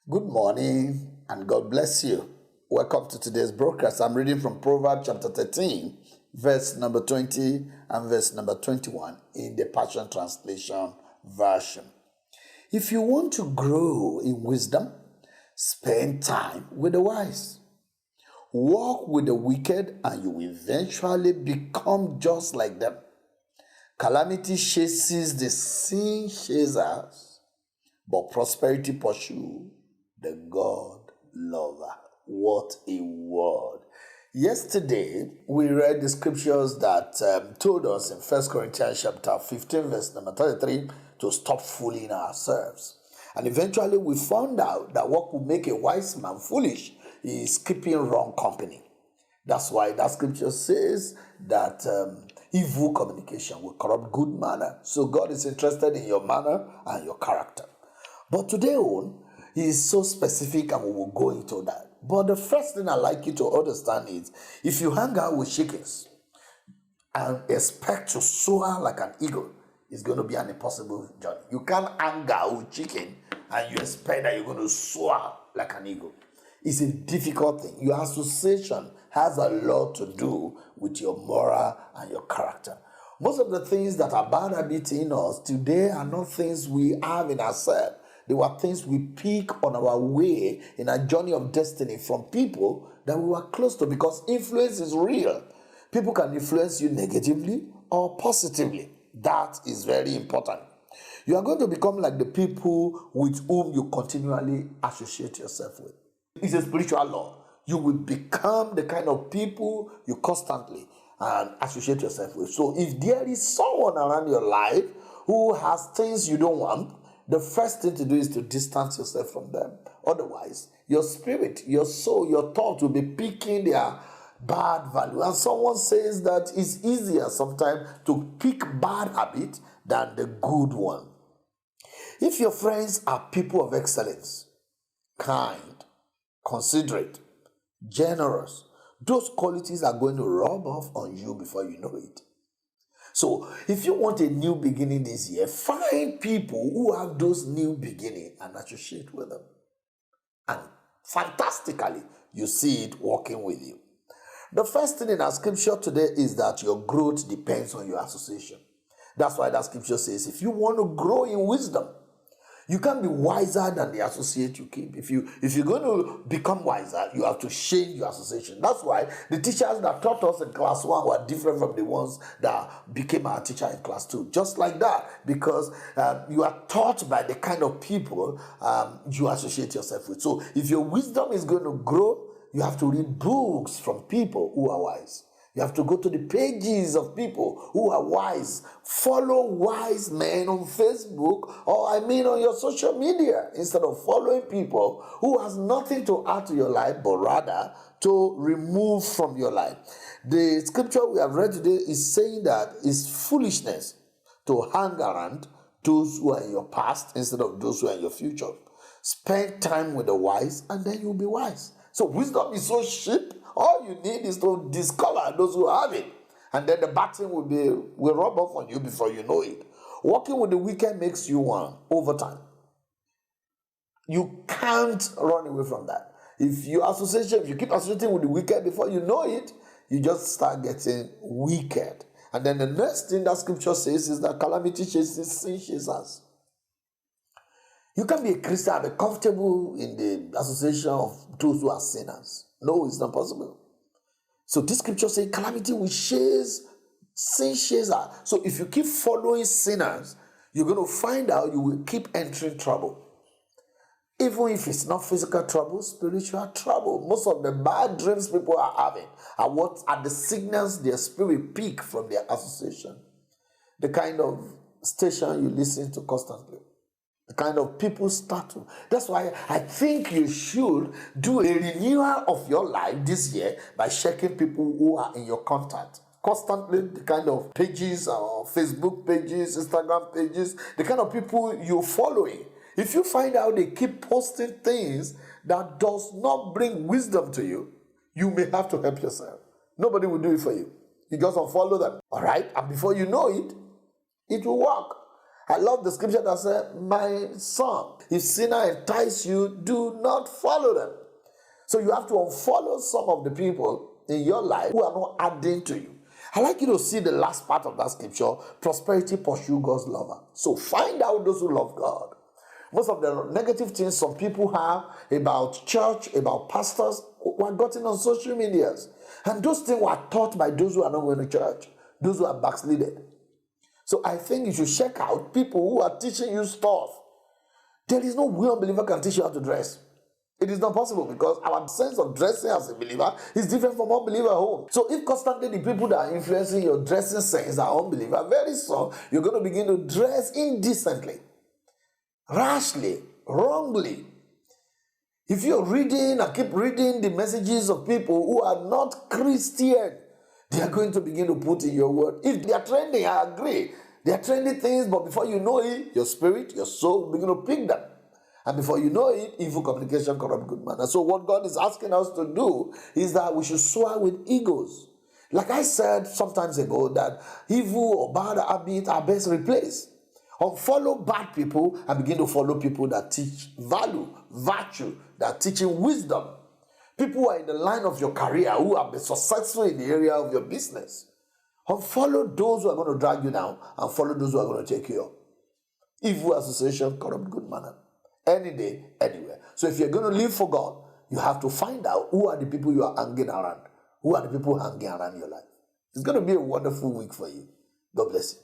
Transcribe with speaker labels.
Speaker 1: Good morning and God bless you. Welcome to today's broadcast. I'm reading from Proverbs chapter 13, verse number 20 and verse number 21 in the Passion Translation version. If you want to grow in wisdom, spend time with the wise. Walk with the wicked and you will eventually become just like them. Calamity chases the sin chasers, but prosperity pursues the God lover. What a word. Yesterday, we read the scriptures that told us in 1 Corinthians chapter 15, verse number 33, to stop fooling ourselves. And eventually, we found out that what could make a wise man foolish is keeping wrong company. That's why that scripture says that evil communication will corrupt good manner. So God is interested in your manner and your character. But today on, he is so specific and we will go into that. But the first thing I'd like you to understand is, if you hang out with chickens and expect to soar like an eagle, it's going to be an impossible journey. You can't hang out with chicken and you expect that you're going to soar like an eagle. It's a difficult thing. Your association has a lot to do with your moral and your character. Most of the things that are bad habits in us today are not things we have in ourselves. They were things we pick on our way in a journey of destiny from people that we were close to, because influence is real. People can influence you negatively or positively. That is very important. You are going to become like the people with whom you continually associate yourself with. It's a spiritual law. You will become the kind of people you constantly associate yourself with. So if there is someone around your life who has things you don't want, the first thing to do is to distance yourself from them. Otherwise, your spirit, your soul, your thought will be picking their bad value. And someone says that it's easier sometimes to pick bad habit than the good one. If your friends are people of excellence, kind, considerate, generous, those qualities are going to rub off on you before you know it. So if you want a new beginning this year, find people who have those new beginnings and associate with them. And fantastically, you see it working with you. The first thing in our scripture today is that your growth depends on your association. That's why that scripture says, if you want to grow in wisdom, you can't be wiser than the associate you keep. If you're going to become wiser, you have to change your association. That's why the teachers that taught us in class 1 were different from the ones that became our teacher in class 2. Just like that, because you are taught by the kind of people you associate yourself with. So if your wisdom is going to grow, you have to read books from people who are wise. You have to go to the pages of people who are wise. Follow wise men on Facebook or on your social media, instead of following people who has nothing to add to your life, but rather to remove from your life. The scripture we have read today is saying that it's foolishness to hang around those who are in your past instead of those who are in your future. Spend time with the wise and then you'll be wise. So wisdom is so cheap. All you need is to discover those who have it. And then the baton will rub off on you before you know it. Working with the wicked makes you one over time. You can't run away from that. If you keep associating with the wicked, before you know it, you just start getting wicked. And then the next thing that scripture says is that calamity chases sin chasers. You can be a Christian and be comfortable in the association of those who are sinners. No, it's not possible. So this scripture says calamity will chase sin chaser. So if you keep following sinners, you're going to find out you will keep entering trouble. Even if it's not physical trouble, spiritual trouble. Most of the bad dreams people are having are the signals their spirit pick from their association. The kind of station you listen to constantly. The kind of people start to. That's why I think you should do a renewal of your life this year by checking people who are in your contact. Constantly, the kind of pages or Facebook pages, Instagram pages, the kind of people you're following. If you find out they keep posting things that does not bring wisdom to you, you may have to help yourself. Nobody will do it for you. You just unfollow them. All right? And before you know it, it will work. I love the scripture that says, my son, if sinner entice you, do not follow them. So you have to unfollow some of the people in your life who are not adding to you. I like you to see the last part of that scripture, prosperity pursue God's lover. So find out those who love God. Most of the negative things some people have about church, about pastors, were gotten on social medias. And those things were taught by those who are not going to church, those who are backslided. So I think you should check out people who are teaching you stuff. There is no way unbeliever can teach you how to dress. It is not possible because our sense of dressing as a believer is different from unbeliever home. So if constantly the people that are influencing your dressing sense are unbeliever, very soon you're going to begin to dress indecently, rashly, wrongly. If you're reading and keep reading the messages of people who are not Christian, they are going to begin to put in your word. If they are trending, I agree. They are trending things, but before you know it, your spirit, your soul begin to pick them. And before you know it, evil communication corrupt good manner. So what God is asking us to do is that we should soar with egos. Like I said sometimes ago, that evil or bad habits are best replaced. Unfollow bad people and begin to follow people that teach value, virtue, that are teaching wisdom. People who are in the line of your career, who have been successful in the area of your business. Unfollow those who are going to drag you down and follow those who are going to take you up. Evil association corrupt good manner. Any day, anywhere. So if you're going to live for God, you have to find out who are the people you are hanging around. Who are the people hanging around your life. It's going to be a wonderful week for you. God bless you.